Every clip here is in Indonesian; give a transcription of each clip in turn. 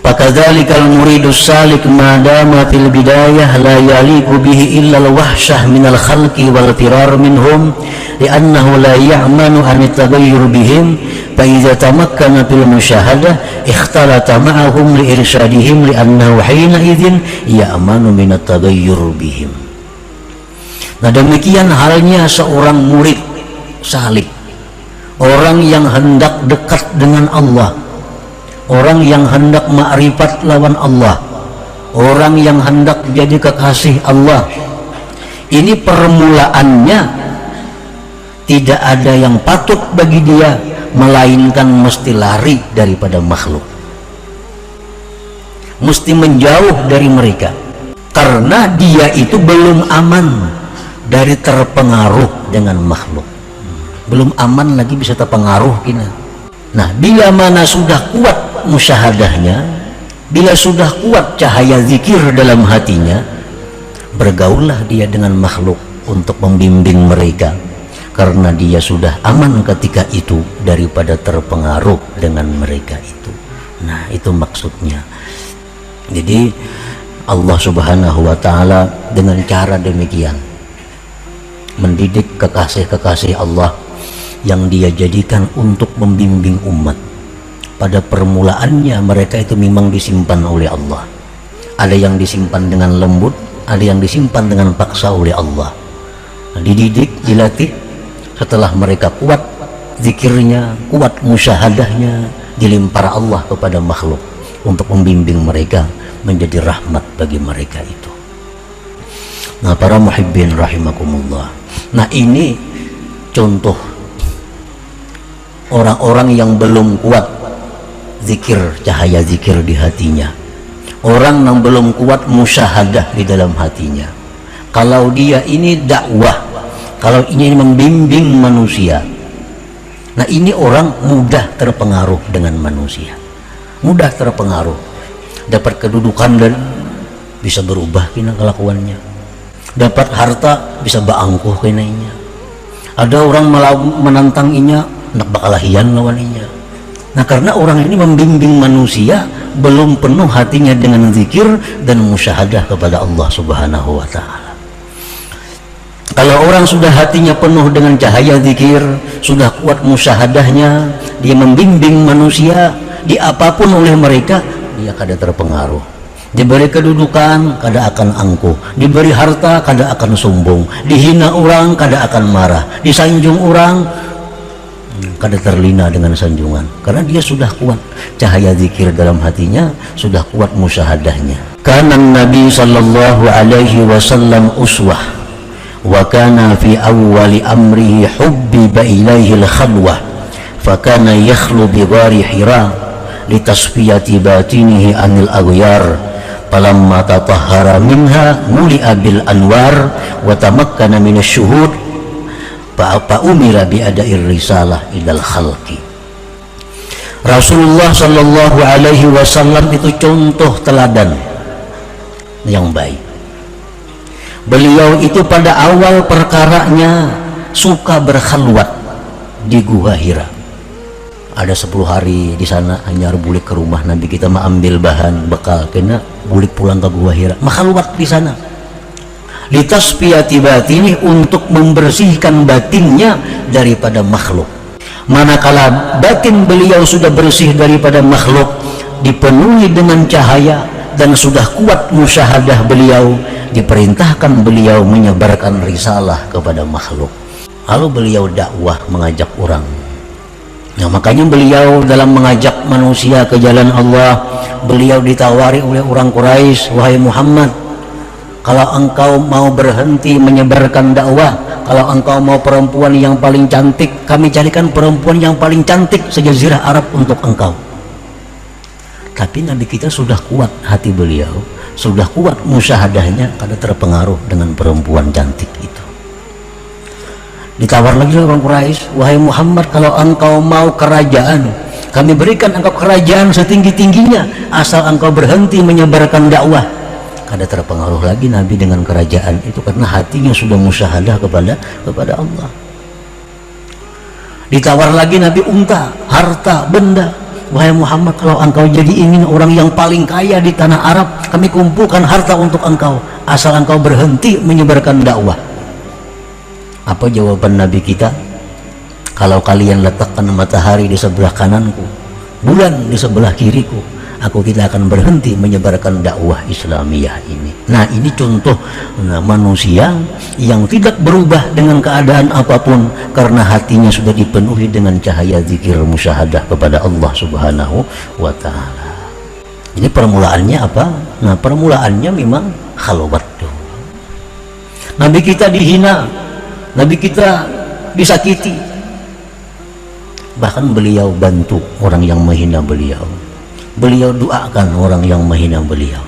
Fakadzalikal muridus salik ma dama fil bidayah la yaliqu bihi illa al-wahsyah minal khalqi wal firar minhum li'annahu la ya'manu an at-taghayyur bihim fa idza tamakkana fil musyahadah ikhtalata ma'ahum li irsyadihim li'annahu hina idzin ya'manu min at-taghayyur bihim. Nah, demikian halnya seorang murid salik, orang yang hendak dekat dengan Allah, orang yang hendak ma'rifat lawan Allah, orang yang hendak jadi kekasih Allah. Ini permulaannya tidak ada yang patut bagi dia melainkan mesti lari daripada makhluk, mesti menjauh dari mereka, karena dia itu belum aman dari terpengaruh dengan makhluk, belum aman lagi bisa terpengaruh kina. Nah, bila mana sudah kuat musyahadahnya, bila sudah kuat cahaya zikir dalam hatinya, bergaullah dia dengan makhluk untuk membimbing mereka, karena dia sudah aman ketika itu daripada terpengaruh dengan mereka itu. Nah, itu maksudnya. Jadi Allah Subhanahu wa ta'ala dengan cara demikian mendidik kekasih-kekasih Allah yang dia jadikan untuk membimbing umat. Pada permulaannya mereka itu memang disimpan oleh Allah. Ada yang disimpan dengan lembut, ada yang disimpan dengan paksa oleh Allah. Dididik, dilatih. Setelah mereka kuat zikirnya, kuat musyahadahnya, dilimpah Allah kepada makhluk untuk membimbing mereka menjadi rahmat bagi mereka itu. Nah, para muhibbin rahimakumullah. Nah, ini contoh orang-orang yang belum kuat zikir, cahaya zikir di hatinya, orang yang belum kuat musyahadah di dalam hatinya. Kalau dia ini dakwah, kalau ini membimbing manusia, nah ini orang mudah terpengaruh dengan manusia, mudah terpengaruh, dapat kedudukan dan bisa berubah kina kelakuannya, dapat harta bisa baangkuh kinanya. Ada orang menantang inya, nak bakalahian lawan inya. Nah, karena orang ini membimbing manusia belum penuh hatinya dengan zikir dan musyahadah kepada Allah Subhanahu wa ta'ala. Kalau orang sudah hatinya penuh dengan cahaya zikir, sudah kuat musyahadahnya, dia membimbing manusia di apapun oleh mereka, dia kada terpengaruh. Diberi kedudukan kada akan angkuh, diberi harta kada akan sombong, dihina orang kada akan marah, disanjung orang kada terlina dengan sanjungan, karena dia sudah kuat cahaya zikir dalam hatinya, sudah kuat musyahadahnya. Kana Nabi sallallahu alaihi wasallam uswah wa kana fi awwali amrihi hubbiba ilaihi al-khalwah fa kana yakhlu bi ghari Hira li tasfiyati batinihi anil aghyar falamma tatahhara minha muli'a bil anwar wa tamakkana minasyuhud fa umira bi ada'ir risalah ilal khalqi. Rasulullah sallallahu alaihi wasallam itu contoh teladan yang baik. Beliau itu pada awal perkaranya suka berkhalwat di Gua Hira. Ada 10 hari di sana, hanya bulik ke rumah Nabi kita mengambil bahan bekal kena bulik pulang ke Gua Hira, makhalwat di sana. Litasfiyati batini, untuk membersihkan batinnya daripada makhluk. Manakala batin beliau sudah bersih daripada makhluk, dipenuhi dengan cahaya dan sudah kuat musyahadah beliau, diperintahkan beliau menyebarkan risalah kepada makhluk. Lalu beliau dakwah, mengajak orang. Nah, makanya beliau dalam mengajak manusia ke jalan Allah, beliau ditawari oleh orang Quraisy, wahai Muhammad, kalau engkau mau berhenti menyebarkan dakwah, kalau engkau mau perempuan yang paling cantik, kami carikan perempuan yang paling cantik sejazirah Arab untuk engkau. Tapi Nabi kita sudah kuat hati beliau, sudah kuat musyahadahnya, kada terpengaruh dengan perempuan cantik itu. Ditawar lagi oleh orang Quraisy, wahai Muhammad, kalau engkau mau kerajaan, kami berikan engkau kerajaan setinggi-tingginya asal engkau berhenti menyebarkan dakwah. Kada terpengaruh lagi Nabi dengan kerajaan itu, karena hatinya sudah musyahadah kepada Allah. Ditawar lagi Nabi unta, harta, benda, wahai Muhammad, kalau engkau jadi ingin orang yang paling kaya di tanah Arab, kami kumpulkan harta untuk engkau, asal engkau berhenti menyebarkan dakwah. Apa jawaban Nabi kita? Kalau kalian letakkan matahari di sebelah kananku, bulan di sebelah kiriku, aku tidak akan berhenti menyebarkan dakwah Islamiyah ini. Nah, ini contoh manusia yang tidak berubah dengan keadaan apapun karena hatinya sudah dipenuhi dengan cahaya zikir musyahadah kepada Allah Subhanahu wa Ta'ala. Ini permulaannya apa? Nah, permulaannya memang khalwat dulu. Nabi kita dihina, Nabi kita disakiti, bahkan beliau bantu orang yang menghina beliau. Beliau doakan orang yang menghina beliau.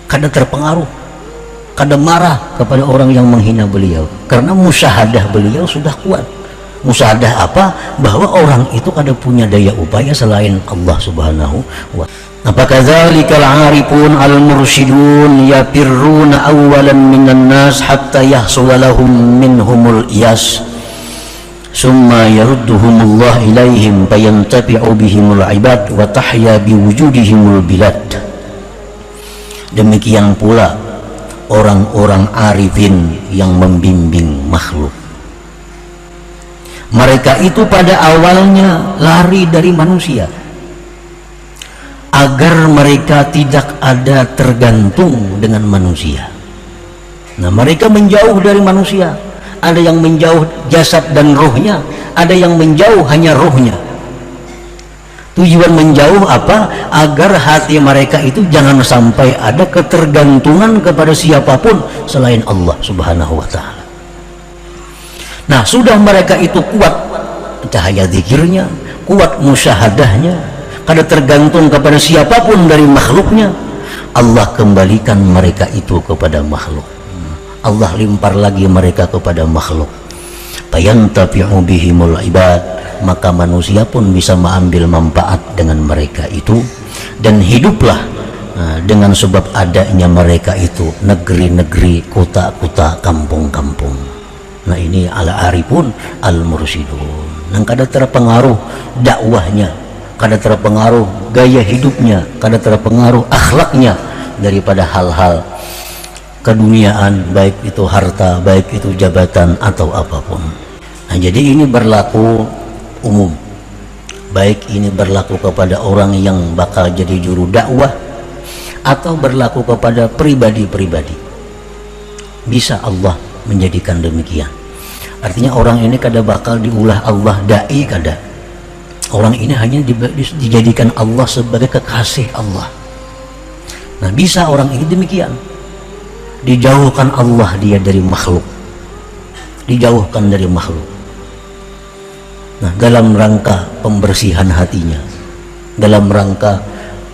Kada terpengaruh, kada marah kepada orang yang menghina beliau, karena musyahadah beliau sudah kuat. Musyahadah apa? Bahwa orang itu kada punya daya upaya selain Allah Subhanahu wa Ta'ala. Apakah dzalikal arifun al-mursyidun yafirruna awwalan minan nas hatta yahsula lahum minhumul iyas, summa yarudduhumullah ilaihim fayantafi'u bihimul ibad wa tahya biwujudihimul bilad. Demikian pula orang-orang arifin yang membimbing makhluk. Mereka itu pada awalnya lari dari manusia agar mereka tidak ada tergantung dengan manusia. Nah, mereka menjauh dari manusia. Ada yang menjauh jasad dan rohnya, ada yang menjauh hanya rohnya. Tujuan menjauh apa? Agar hati mereka itu jangan sampai ada ketergantungan kepada siapapun selain Allah Subhanahu wa Ta'ala. Nah, sudah mereka itu kuat cahaya zikirnya, kuat musyahadahnya, kada tergantung kepada siapapun dari makhluknya, Allah kembalikan mereka itu kepada makhluk. Allah limpar lagi mereka kepada makhluk. Fayantafi'u bihimul ibad, maka manusia pun bisa mengambil manfaat dengan mereka itu, dan hiduplah dengan sebab adanya mereka itu negeri-negeri, kota-kota, kampung-kampung. Nah, ini al-arifun al-mursyidun, yang kada terpengaruh dakwahnya, kada terpengaruh gaya hidupnya, kada terpengaruh akhlaknya daripada hal-hal keduniaan, baik itu harta, baik itu jabatan atau apapun. Nah, jadi ini berlaku umum, baik ini berlaku kepada orang yang bakal jadi juru dakwah atau berlaku kepada pribadi-pribadi. Bisa Allah menjadikan demikian. Artinya orang ini kada bakal diulah Allah dai, kada. Orang ini hanya dijadikan Allah sebagai kekasih Allah. Nah, bisa orang ini demikian. Dijauhkan Allah dia dari makhluk, dijauhkan dari makhluk. Nah, dalam rangka pembersihan hatinya, dalam rangka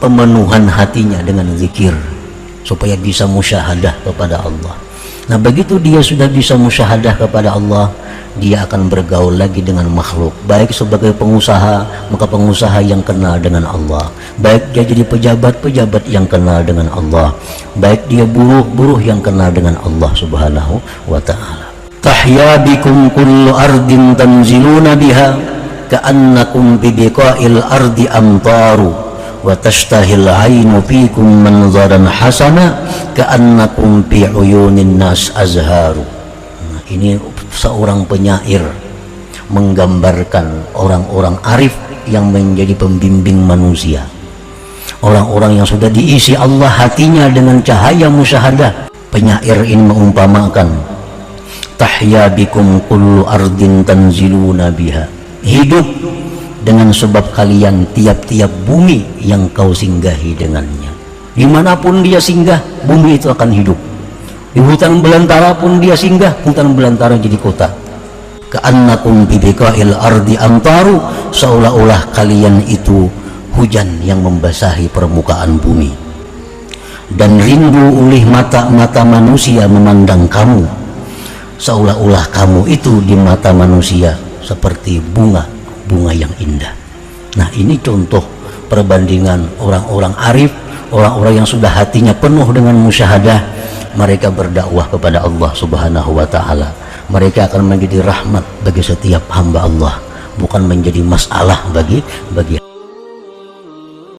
pemenuhan hatinya dengan zikir, supaya bisa musyahadah kepada Allah. Nah, begitu dia sudah bisa musyahadah kepada Allah, dia akan bergaul lagi dengan makhluk, baik sebagai pengusaha, maka pengusaha yang kenal dengan Allah, baik dia jadi pejabat-pejabat yang kenal dengan Allah, baik dia buruh-buruh yang kenal dengan Allah Subhanahu wa Ta'ala. Tahya bikum kullu ardin tanziluna biha ka'annakum bibiqa'il ardi amtaru wa tashtahil ainu fikum manzaran hasana ka'annakum fi uyunin nas azharu. Nah, ini seorang penyair menggambarkan orang-orang arif yang menjadi pembimbing manusia, orang-orang yang sudah diisi Allah hatinya dengan cahaya musyahadah. Penyair ini mengumpamakan, tahya bikum kullu ardin tanziluna biha, hidup dengan sebab kalian tiap-tiap bumi yang kau singgahi dengannya. Dimanapun dia singgah, bumi itu akan hidup. Di hutan belantara pun dia singgah, hutan belantara jadi kota. Ka'annakum bibiqa'il ardi amtaru, seolah-olah kalian itu hujan yang membasahi permukaan bumi. Dan rindu oleh mata-mata manusia memandang kamu, seolah-olah kamu itu di mata manusia seperti bunga yang indah. Nah, ini contoh perbandingan orang-orang arif, orang-orang yang sudah hatinya penuh dengan musyahadah. Mereka berdakwah kepada Allah Subhanahu wa Ta'ala. Mereka akan menjadi rahmat bagi setiap hamba Allah. bukan menjadi masalah bagi